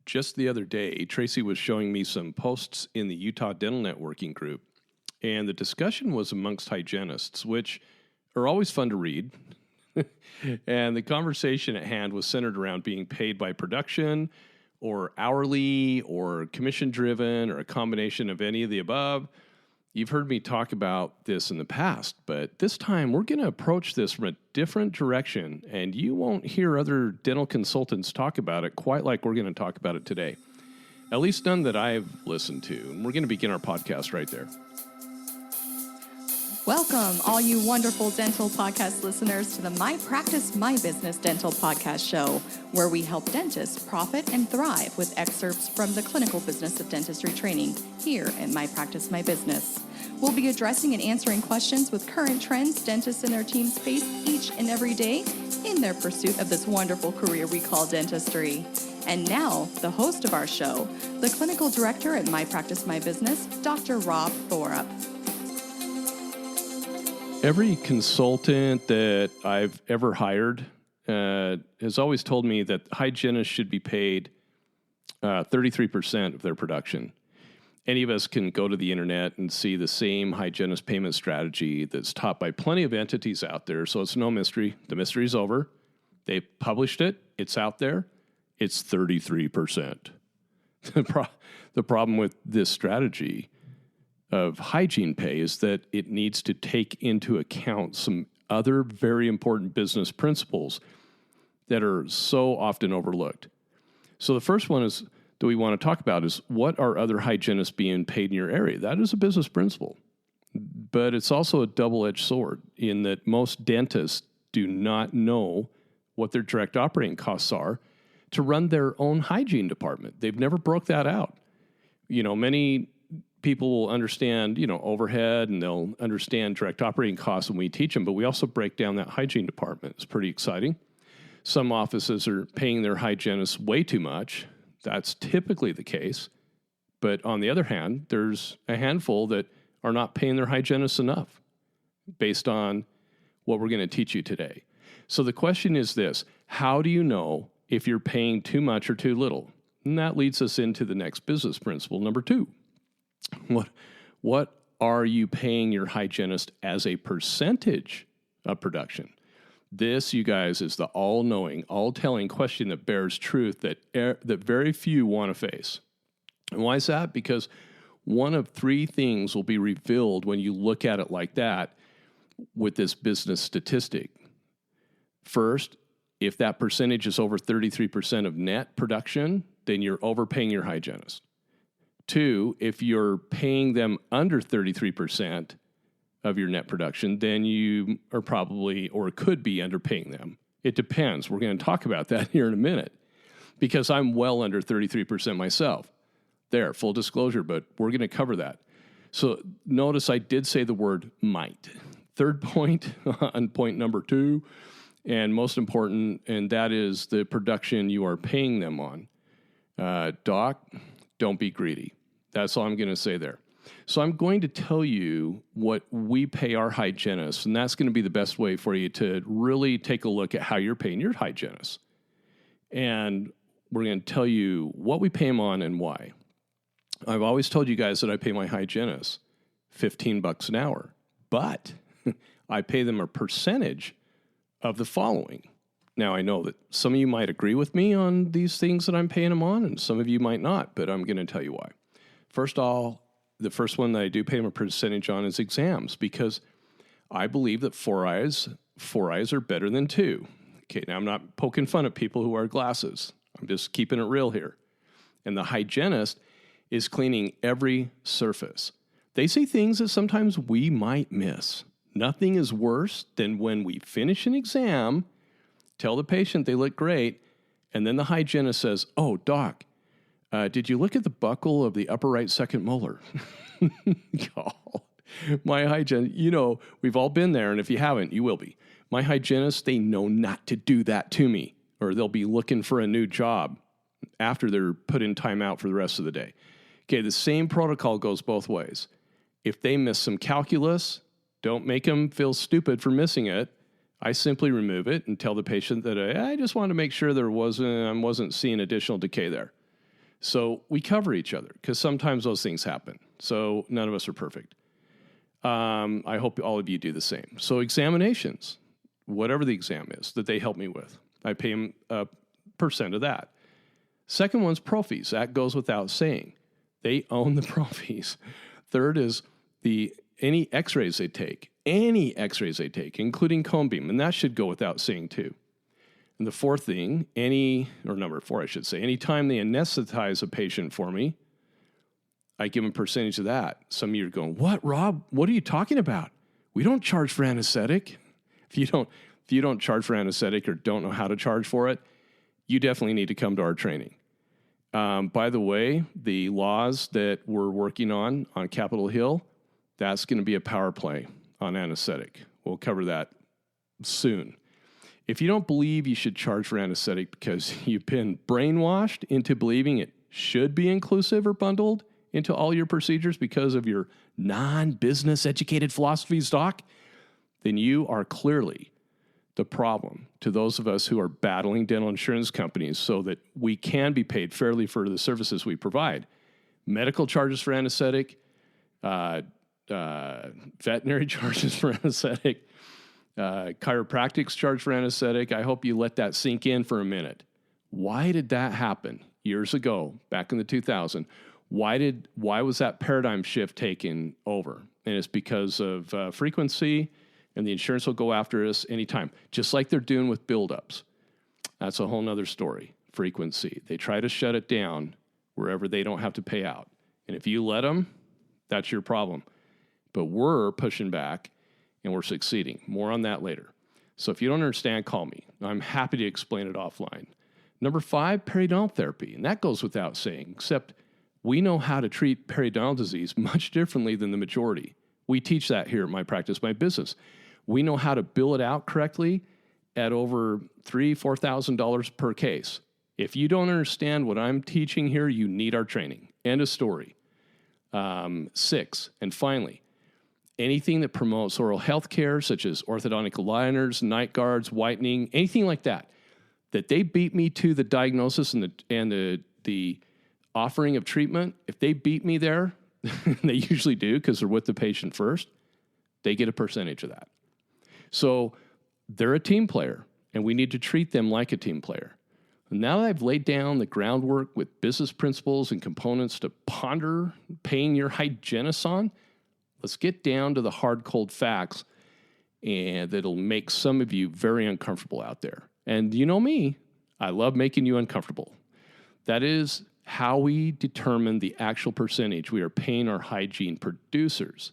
Just the other day, Tracy was showing me some posts in the Utah Dental Networking group, and the discussion was amongst hygienists, which are always fun to read. And the conversation at hand was centered around being paid by production or hourly or commission-driven or a combination of any of the above. You've heard me talk about this in the past, but this time we're going to approach this from a different direction, and you won't hear other dental consultants talk about it quite like we're going to talk about it today. At least none that I've listened to, and we're going to begin our podcast right there. Welcome, all you wonderful dental podcast listeners, to the My Practice, My Business Dental Podcast Show, where we help dentists profit and thrive with excerpts from the clinical business of dentistry training here at My Practice, My Business. We'll be addressing and answering questions with current trends dentists and their teams face each and every day in their pursuit of this wonderful career we call dentistry. And now, the host of our show, the clinical director at My Practice, My Business, Dr. Rob Thorup. Every consultant that I've ever hired has always told me that hygienists should be paid 33% of their production. Any of us can go to the internet and see the same hygienist payment strategy that's taught by plenty of entities out there, so it's no mystery. The mystery's over. They published it. It's out there. It's 33%. The problem with this strategy of hygiene pay is that it needs to take into account some other very important business principles that are so often overlooked. So the first one is that we want to talk about is, what are other hygienists being paid in your area? That is a business principle, but it's also a double-edged sword in that most dentists do not know what their direct operating costs are to run their own hygiene department. They've never broke that out. Many people will understand, overhead, and they'll understand direct operating costs when we teach them, but we also break down that hygiene department. It's pretty exciting. Some offices are paying their hygienists way too much. That's typically the case. But on the other hand, there's a handful that are not paying their hygienists enough based on what we're going to teach you today. So the question is this: how do you know if you're paying too much or too little? And that leads us into the next business principle, number 2. What are you paying your hygienist as a percentage of production? This, you guys, is the all-knowing, all-telling question that bears truth that very few want to face. And why is that? Because one of 3 things will be revealed when you look at it like that with this business statistic. First, if that percentage is over 33% of net production, then you're overpaying your hygienist. 2, if you're paying them under 33% of your net production, then you are probably or could be underpaying them. It depends. We're going to talk about that here in a minute because I'm well under 33% myself. There, full disclosure, but we're going to cover that. So notice I did say the word might. Third point on point number 2, and most important, and that is the production you are paying them on. Doc, don't be greedy. That's all I'm going to say there. So I'm going to tell you what we pay our hygienists, and that's going to be the best way for you to really take a look at how you're paying your hygienists. And we're going to tell you what we pay them on and why. I've always told you guys that I pay my hygienists $15 an hour, but I pay them a percentage of the following. Now, I know that some of you might agree with me on these things that I'm paying them on, and some of you might not, but I'm going to tell you why. First of all, the first one that I do pay them a percentage on is exams, because I believe that four eyes are better than 2. Okay, now I'm not poking fun at people who wear glasses. I'm just keeping it real here. And the hygienist is cleaning every surface. They see things that sometimes we might miss. Nothing is worse than when we finish an exam, tell the patient they look great, and then the hygienist says, "Oh, doc, did you look at the buckle of the upper right second molar?" Oh, my hygienist, we've all been there, and if you haven't, you will be. My hygienists, they know not to do that to me, or they'll be looking for a new job after they're put in timeout for the rest of the day. Okay, the same protocol goes both ways. If they miss some calculus, don't make them feel stupid for missing it. I simply remove it and tell the patient that I just wanted to make sure I wasn't seeing additional decay there. So we cover each other because sometimes those things happen. So none of us are perfect. I hope all of you do the same. So examinations, whatever the exam is that they help me with, I pay them a percent of that. Second one's pro fees. That goes without saying. They own the pro fees. Third is any x-rays they take, including cone beam, and that should go without saying too. And the fourth thing, number 4, I should say, anytime they anesthetize a patient for me, I give them a percentage of that. Some of you are going, what, Rob? What are you talking about? We don't charge for anesthetic. If you don't charge for anesthetic or don't know how to charge for it, you definitely need to come to our training. By the way, the laws that we're working on Capitol Hill, that's going to be a power play on anesthetic. We'll cover that soon. If you don't believe you should charge for anesthetic because you've been brainwashed into believing it should be inclusive or bundled into all your procedures because of your non-business educated philosophies, doc, then you are clearly the problem to those of us who are battling dental insurance companies so that we can be paid fairly for the services we provide. Medical charges for anesthetic, veterinary charges for anesthetic, chiropractic's charge for anesthetic. I hope you let that sink in for a minute. Why did that happen years ago, back in the 2000s? Why was that paradigm shift taken over? And it's because of frequency, and the insurance will go after us anytime, just like they're doing with buildups. That's a whole nother story. Frequency. They try to shut it down wherever they don't have to pay out. And if you let them, that's your problem. But we're pushing back, and we're succeeding. More on that later. So if you don't understand, call me. I'm happy to explain it offline. Number 5, periodontal therapy. And that goes without saying, except we know how to treat periodontal disease much differently than the majority. We teach that here at My Practice, My Business. We know how to bill it out correctly at over $3,000, $4,000 per case. If you don't understand what I'm teaching here, you need our training. End of story. 6, and finally, anything that promotes oral health care, such as orthodontic aligners, night guards, whitening, anything like that they beat me to the diagnosis and the offering of treatment, if they beat me there, they usually do because they're with the patient first, they get a percentage of that. So they're a team player, and we need to treat them like a team player. And now that I've laid down the groundwork with business principles and components to ponder paying your hygienist on, let's get down to the hard, cold facts, and that'll make some of you very uncomfortable out there. And you know me, I love making you uncomfortable. That is how we determine the actual percentage we are paying our hygiene producers.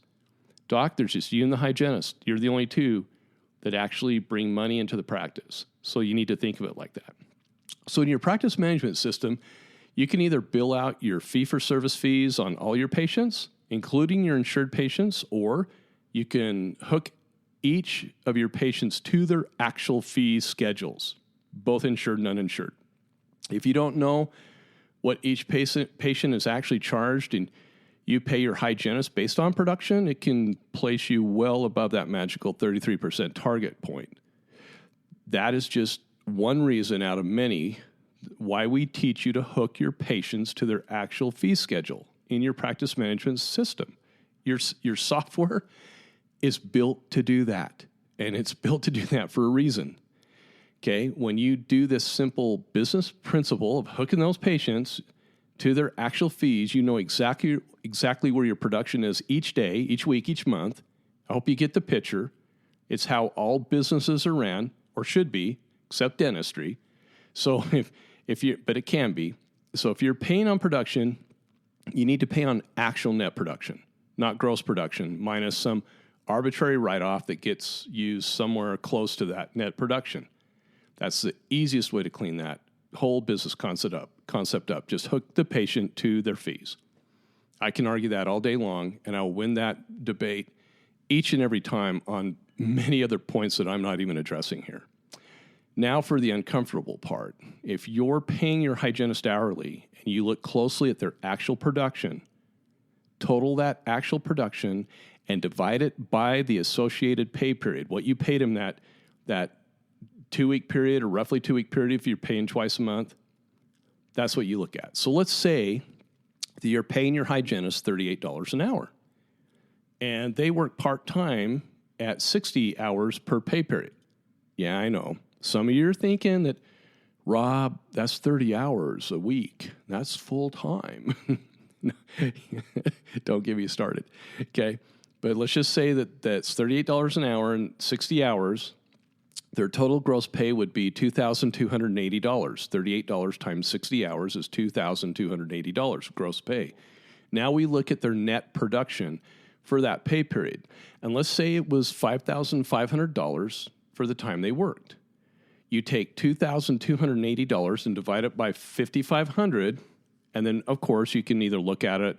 Doc, there's just you and the hygienist. You're the only two that actually bring money into the practice. So you need to think of it like that. So in your practice management system, you can either bill out your fee-for-service fees on all your patients, including your insured patients, or you can hook each of your patients to their actual fee schedules, both insured and uninsured. If you don't know what each patient is actually charged and you pay your hygienist based on production, it can place you well above that magical 33% target point. That is just one reason out of many why we teach you to hook your patients to their actual fee schedule in your practice management system. Your software is built to do that, and it's built to do that for a reason. Okay, when you do this simple business principle of hooking those patients to their actual fees, you know exactly where your production is each day, each week, each month. I hope you get the picture. It's how all businesses are ran, or should be, except dentistry. So but it can be. So if you're paying on production, you need to pay on actual net production, not gross production, minus some arbitrary write-off that gets used somewhere close to that net production. That's the easiest way to clean that whole business concept up. Just hook the patient to their fees. I can argue that all day long, and I'll win that debate each and every time on many other points that I'm not even addressing here. Now for the uncomfortable part. If you're paying your hygienist hourly and you look closely at their actual production, total that actual production and divide it by the associated pay period, what you paid him that 2-week period or roughly 2-week period if you're paying twice a month, That's what you look at. So let's say that you're paying your hygienist $38 an hour, and they work part-time at 60 hours per pay period. Yeah, I know. Some of you are thinking that, Rob, that's 30 hours a week. That's full-time. Don't get me started. Okay. But let's just say that that's $38 an hour and 60 hours. Their total gross pay would be $2,280. $38 times 60 hours is $2,280 gross pay. Now we look at their net production for that pay period. And let's say it was $5,500 for the time they worked. You take $2,280 and divide it by 5,500, and then, of course, you can either look at it,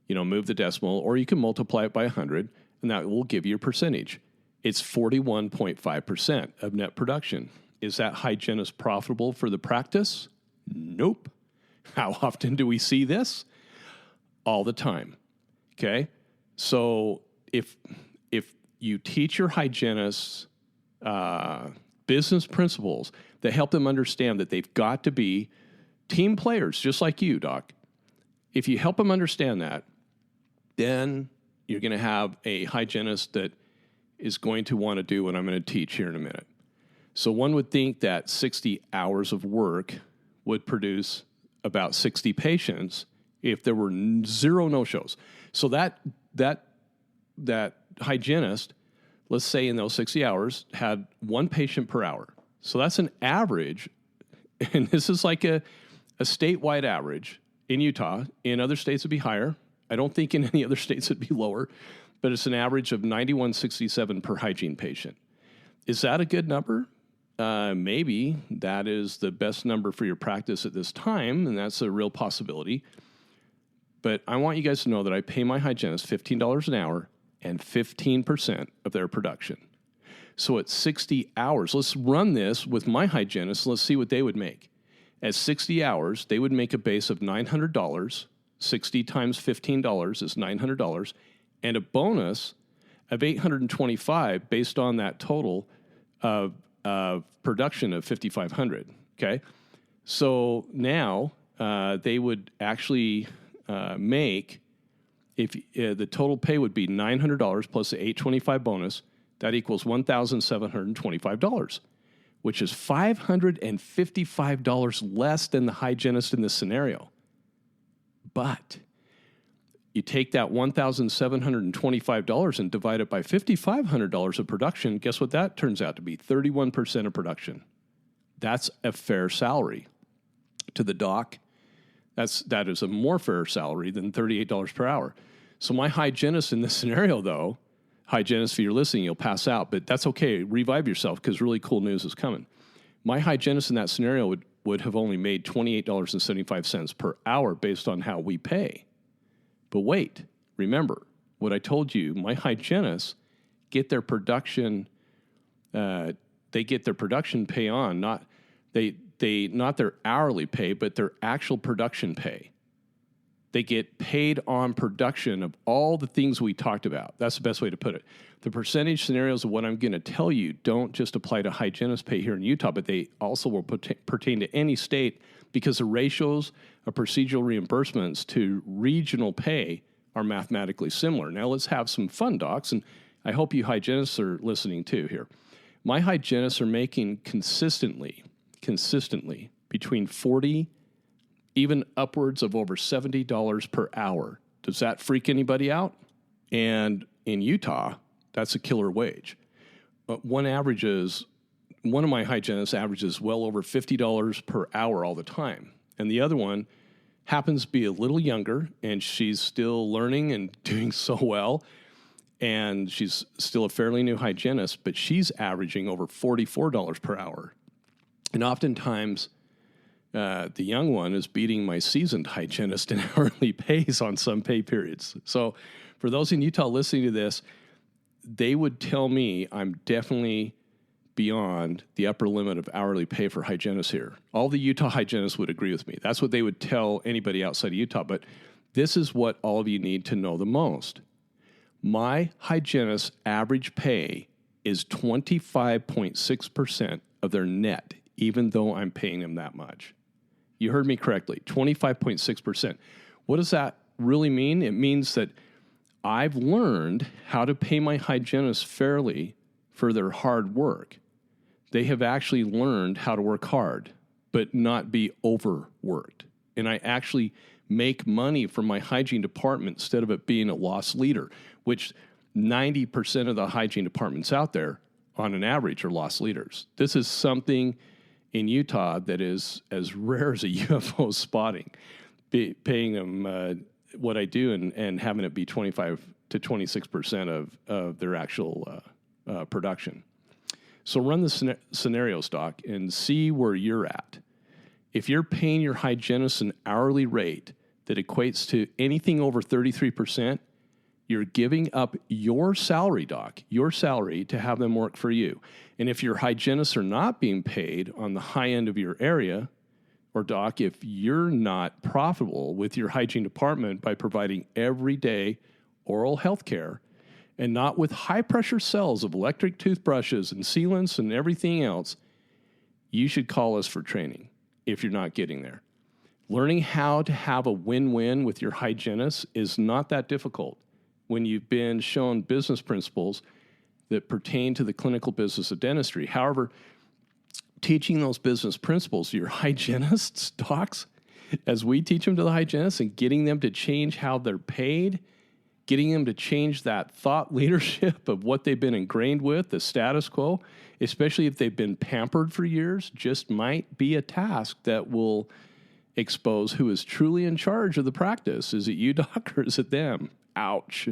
move the decimal, or you can multiply it by 100, and that will give you a percentage. It's 41.5% of net production. Is that hygienist profitable for the practice? Nope. How often do we see this? All the time. Okay? So if you teach your hygienists business principles that help them understand that they've got to be team players, just like you, Doc. If you help them understand that, then you're going to have a hygienist that is going to want to do what I'm going to teach here in a minute. So one would think that 60 hours of work would produce about 60 patients if there were zero no-shows. So that hygienist, let's say in those 60 hours, had one patient per hour. So that's an average, and this is like a statewide average in Utah. In other states it'd be higher. I don't think in any other states it'd be lower, but it's an average of 91.67 per hygiene patient. Is that a good number? Maybe that is the best number for your practice at this time, and that's a real possibility. But I want you guys to know that I pay my hygienist $15 an hour and 15% of their production. So at 60 hours, let's run this with my hygienist. Let's see what they would make. At 60 hours, they would make a base of $900. 60 times $15 is $900, and a bonus of $825 based on that total of production of $5,500. Okay, so now they would actually make, if the total pay would be $900 plus the $825 bonus, that equals $1,725, which is $555 less than the hygienist in this scenario. But you take that $1,725 and divide it by $5,500 of production, guess what that turns out to be? 31% of production. That's a fair salary. To the doc, that is a more fair salary than $38 per hour. So my hygienist in this scenario, though, hygienist, if you're listening, you'll pass out, but that's okay. Revive yourself because really cool news is coming. My hygienist in that scenario would have only made $28.75 per hour based on how we pay. But wait, remember what I told you, my hygienists get their production, they get their production pay on, not their hourly pay, but their actual production pay. They get paid on production of all the things we talked about. That's the best way to put it. The percentage scenarios of what I'm going to tell you don't just apply to hygienist pay here in Utah, but they also will pertain to any state because the ratios of procedural reimbursements to regional pay are mathematically similar. Now let's have some fun, docs, and I hope you hygienists are listening too here. My hygienists are making consistently between $40, even upwards of over $70 per hour. Does that freak anybody out? And in Utah, that's a killer wage. One of my hygienists averages well over $50 per hour all the time. And the other one happens to be a little younger, and she's still learning and doing so well. And she's still a fairly new hygienist, but she's averaging over $44 per hour. And oftentimes, the young one is beating my seasoned hygienist in hourly pays on some pay periods. So for those in Utah listening to this, they would tell me I'm definitely beyond the upper limit of hourly pay for hygienists here. All the Utah hygienists would agree with me. That's what they would tell anybody outside of Utah. But this is what all of you need to know the most. My hygienist's average pay is 25.6% of their net, even though I'm paying them that much. You heard me correctly, 25.6%. What does that really mean? It means that I've learned how to pay my hygienists fairly for their hard work. They have actually learned how to work hard, but not be overworked. And I actually make money from my hygiene department instead of it being a loss leader, which 90% of the hygiene departments out there, on an average, are loss leaders. This is something in Utah that is as rare as a UFO spotting, paying them what I do and having it be 25 to 26% of their actual production. So run the scenarios, Doc, and see where you're at. If you're paying your hygienist an hourly rate that equates to anything over 33%, you're giving up your salary, Doc, your salary to have them work for you. And if your hygienists are not being paid on the high end of your area, or Doc, if you're not profitable with your hygiene department by providing everyday oral health care and not with high-pressure cells of electric toothbrushes and sealants and everything else, you should call us for training if you're not getting there. Learning how to have a win-win with your hygienist is not that difficult when you've been shown business principles that pertain to the clinical business of dentistry. However, teaching those business principles to your hygienists, docs, as we teach them to the hygienists, and getting them to change how they're paid, getting them to change that thought leadership of what they've been ingrained with, the status quo, especially if they've been pampered for years, just might be a task that will expose who is truly in charge of the practice. Is it you, doc, or is it them? Ouch.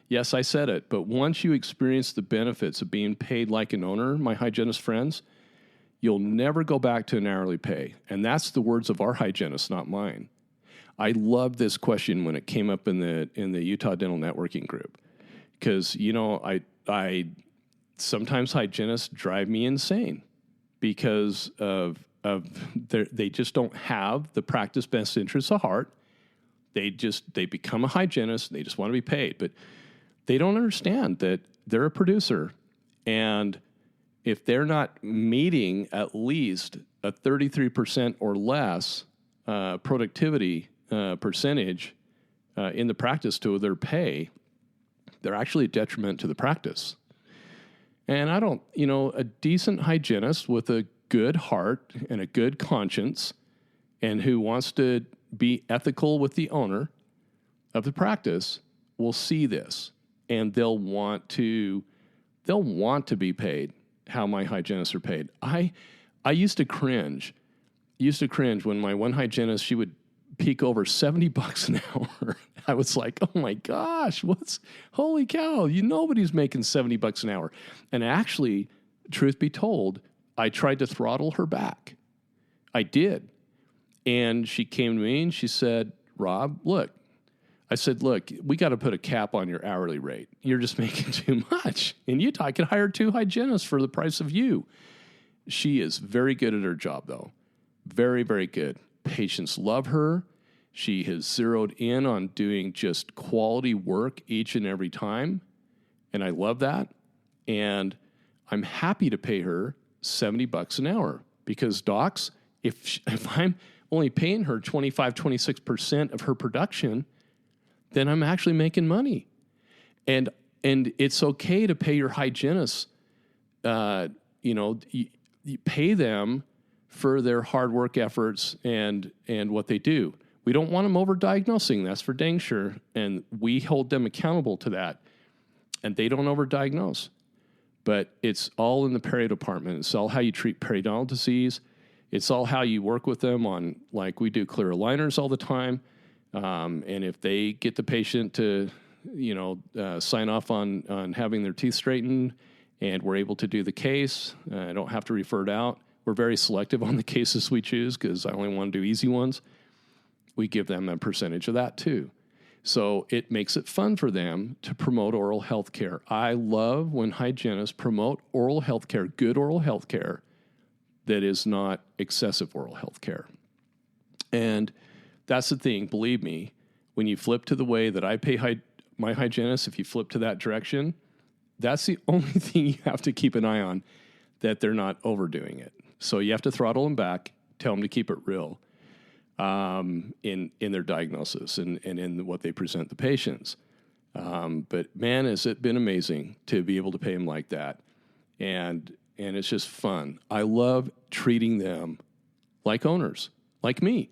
Yes, I said it, but once you experience the benefits of being paid like an owner, my hygienist friends, you'll never go back to an hourly pay. And that's the words of our hygienist, not mine. I loved this question when it came up in the Utah Dental Networking group, because, you know, I sometimes hygienists drive me insane because of they just don't have the practice best interests at heart. They become a hygienist. They just want to be paid, but they don't understand that they're a producer, and if they're not meeting at least a 33% or less productivity percentage in the practice to their pay, they're actually a detriment to the practice. And a decent hygienist with a good heart and a good conscience and who wants to be ethical with the owner of the practice will see this, and they'll want to be paid how my hygienists are paid. I used to cringe when my one hygienist, she would peak over $70 an hour. I was like, oh my gosh, holy cow, nobody's making $70 an hour. And actually, truth be told, I tried to throttle her back. I did. And she came to me and she said, Rob, look, we got to put a cap on your hourly rate. You're just making too much. In Utah, I could hire 2 hygienists for the price of you. She is very good at her job, though. Very, very good. Patients love her. She has zeroed in on doing just quality work each and every time. And I love that. And I'm happy to pay her $70 an hour because, docs, if I'm only paying her 25, 26% of her production, then I'm actually making money. And it's okay to pay your hygienists, you pay them for their hard work efforts and what they do. We don't want them overdiagnosing, that's for dang sure, and we hold them accountable to that. And they don't overdiagnose. But it's all in the perio department. It's all how you treat periodontal disease. It's all how you work with them on, like we do clear aligners all the time. And if they get the patient to, sign off on having their teeth straightened and we're able to do the case, I don't have to refer it out. We're very selective on the cases we choose because I only want to do easy ones. We give them a percentage of that too. So it makes it fun for them to promote oral health care. I love when hygienists promote oral health care, good oral health care that is not excessive oral health care. And that's the thing, believe me, when you flip to the way that I pay my hygienists, if you flip to that direction, that's the only thing you have to keep an eye on, that they're not overdoing it. So you have to throttle them back, tell them to keep it real. in their diagnosis and in what they present the patients. But man, has it been amazing to be able to pay them like that. And it's just fun. I love treating them like owners, like me.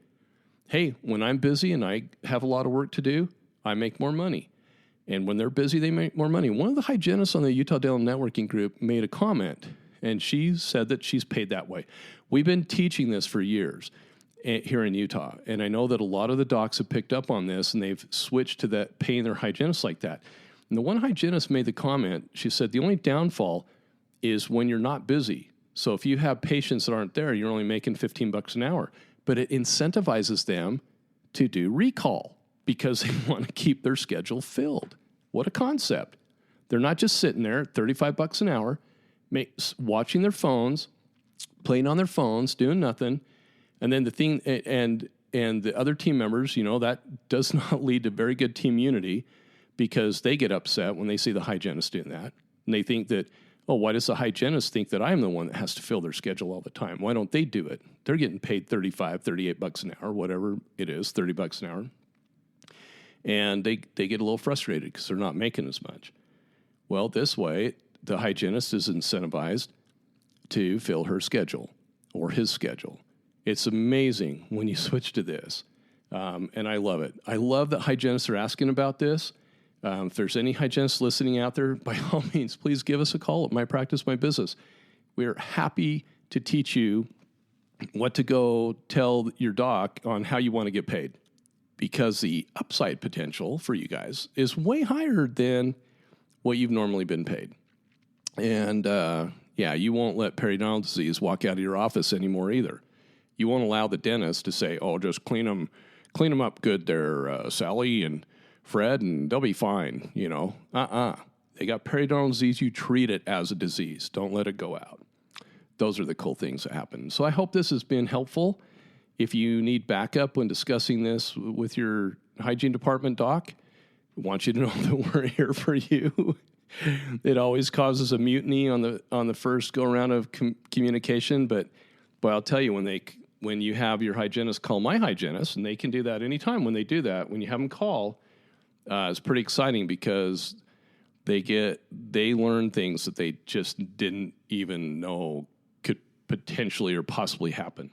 Hey, when I'm busy and I have a lot of work to do, I make more money. And when they're busy, they make more money. One of the hygienists on the Utah Dental Networking Group made a comment, and she said that she's paid that way. We've been teaching this for years here in Utah, and I know that a lot of the docs have picked up on this, and they've switched to that, paying their hygienists like that. And the one hygienist made the comment, she said, the only downfall is when you're not busy. So if you have patients that aren't there, you're only making $15 an hour. But it incentivizes them to do recall because they want to keep their schedule filled. What a concept. They're not just sitting there at $35 an hour, watching their phones, playing on their phones, doing nothing. And then the thing, and the other team members, that does not lead to very good team unity because they get upset when they see the hygienist doing that. And they think that, oh, why does the hygienist think that I'm the one that has to fill their schedule all the time? Why don't they do it? They're getting paid $38 an hour, whatever it is, $30 an hour. And they get a little frustrated because they're not making as much. Well, this way, the hygienist is incentivized to fill her schedule or his schedule. It's amazing when you switch to this, and I love it. I love that hygienists are asking about this. If there's any hygienists listening out there, by all means, please give us a call at My Practice, My Business. We're happy to teach you what to go tell your doc on how you want to get paid, because the upside potential for you guys is way higher than what you've normally been paid. And you won't let periodontal disease walk out of your office anymore either. You won't allow the dentist to say, oh, just clean them up good there, Sally and Fred, and they'll be fine, They got periodontal disease. You treat it as a disease. Don't let it go out. Those are the cool things that happen. So I hope this has been helpful. If you need backup when discussing this with your hygiene department doc, I want you to know that we're here for you. It always causes a mutiny on the first go around of communication, but I'll tell you, when you have your hygienist call my hygienist, and they can do that anytime. When they do that, when you have them call, it's pretty exciting because they learn things that they just didn't even know could potentially or possibly happen.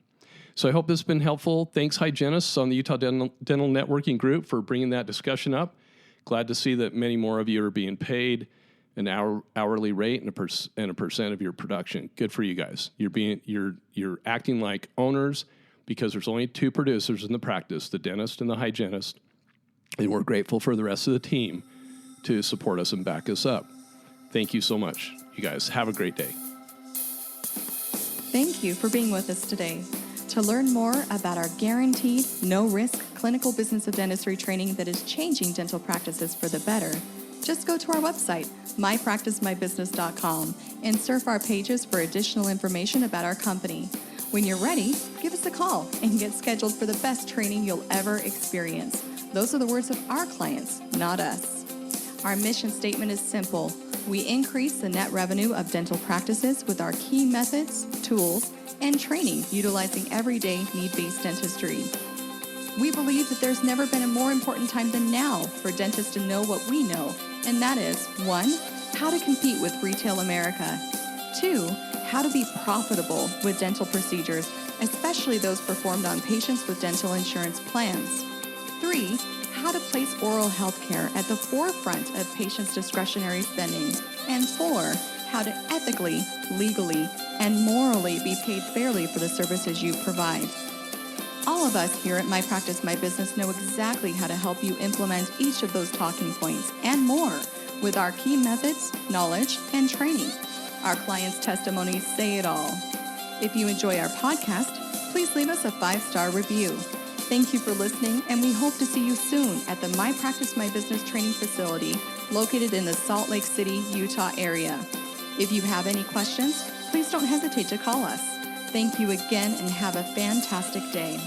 So I hope this has been helpful. Thanks, hygienists on the Utah Dental Networking Group, for bringing that discussion up. Glad to see that many more of you are being paid an hourly rate and a percent of your production. Good for you guys. You're acting like owners because there's only two producers in the practice, the dentist and the hygienist. And we're grateful for the rest of the team to support us and back us up. Thank you so much. You guys have a great day. Thank you for being with us today. To learn more about our guaranteed, no-risk clinical business of dentistry training that is changing dental practices for the better, just go to our website, mypracticemybusiness.com, and surf our pages for additional information about our company. When you're ready, give us a call and get scheduled for the best training you'll ever experience. Those are the words of our clients, not us. Our mission statement is simple. We increase the net revenue of dental practices with our key methods, tools, and training utilizing everyday need-based dentistry. We believe that there's never been a more important time than now for dentists to know what we know, and that is 1, how to compete with retail America, 2, how to be profitable with dental procedures, especially those performed on patients with dental insurance plans, 3, how to place oral health care at the forefront of patients' discretionary spending, and 4, how to ethically, legally, and morally be paid fairly for the services you provide. All of us here at My Practice, My Business know exactly how to help you implement each of those talking points and more with our key methods, knowledge, and training. Our clients' testimonies say it all. If you enjoy our podcast, please leave us a 5-star review. Thank you for listening, and we hope to see you soon at the My Practice, My Business training facility located in the Salt Lake City, Utah area. If you have any questions, please don't hesitate to call us. Thank you again and have a fantastic day.